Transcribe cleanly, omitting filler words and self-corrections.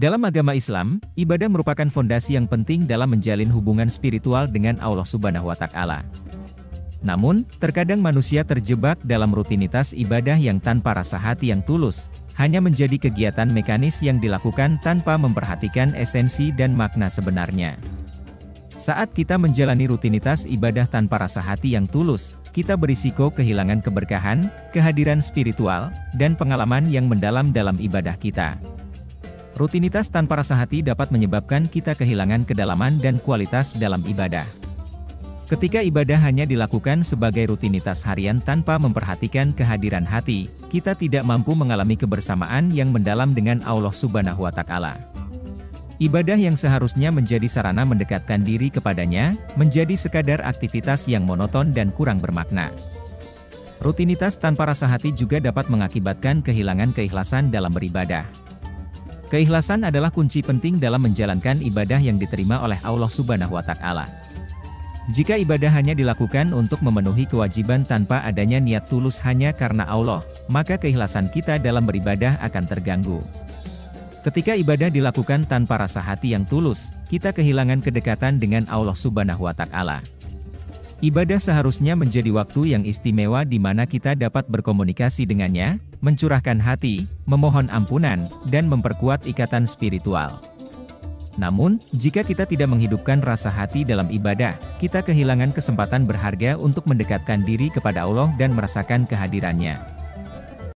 Dalam agama Islam, ibadah merupakan fondasi yang penting dalam menjalin hubungan spiritual dengan Allah Subhanahu wa Ta'ala. Namun, terkadang manusia terjebak dalam rutinitas ibadah yang tanpa rasa hati yang tulus, hanya menjadi kegiatan mekanis yang dilakukan tanpa memperhatikan esensi dan makna sebenarnya. Saat kita menjalani rutinitas ibadah tanpa rasa hati yang tulus, kita berisiko kehilangan keberkahan, kehadiran spiritual, dan pengalaman yang mendalam dalam ibadah kita. Rutinitas tanpa rasa hati dapat menyebabkan kita kehilangan kedalaman dan kualitas dalam ibadah. Ketika ibadah hanya dilakukan sebagai rutinitas harian tanpa memperhatikan kehadiran hati, kita tidak mampu mengalami kebersamaan yang mendalam dengan Allah Subhanahu wa Ta'ala. Ibadah yang seharusnya menjadi sarana mendekatkan diri kepadanya, menjadi sekadar aktivitas yang monoton dan kurang bermakna. Rutinitas tanpa rasa hati juga dapat mengakibatkan kehilangan keikhlasan dalam beribadah. Keikhlasan adalah kunci penting dalam menjalankan ibadah yang diterima oleh Allah Subhanahu wa Ta'ala. Jika ibadah hanya dilakukan untuk memenuhi kewajiban tanpa adanya niat tulus hanya karena Allah, maka keikhlasan kita dalam beribadah akan terganggu. Ketika ibadah dilakukan tanpa rasa hati yang tulus, kita kehilangan kedekatan dengan Allah Subhanahu wa Ta'ala. Ibadah seharusnya menjadi waktu yang istimewa di mana kita dapat berkomunikasi dengannya, mencurahkan hati, memohon ampunan, dan memperkuat ikatan spiritual. Namun, jika kita tidak menghidupkan rasa hati dalam ibadah, kita kehilangan kesempatan berharga untuk mendekatkan diri kepada Allah dan merasakan kehadirannya.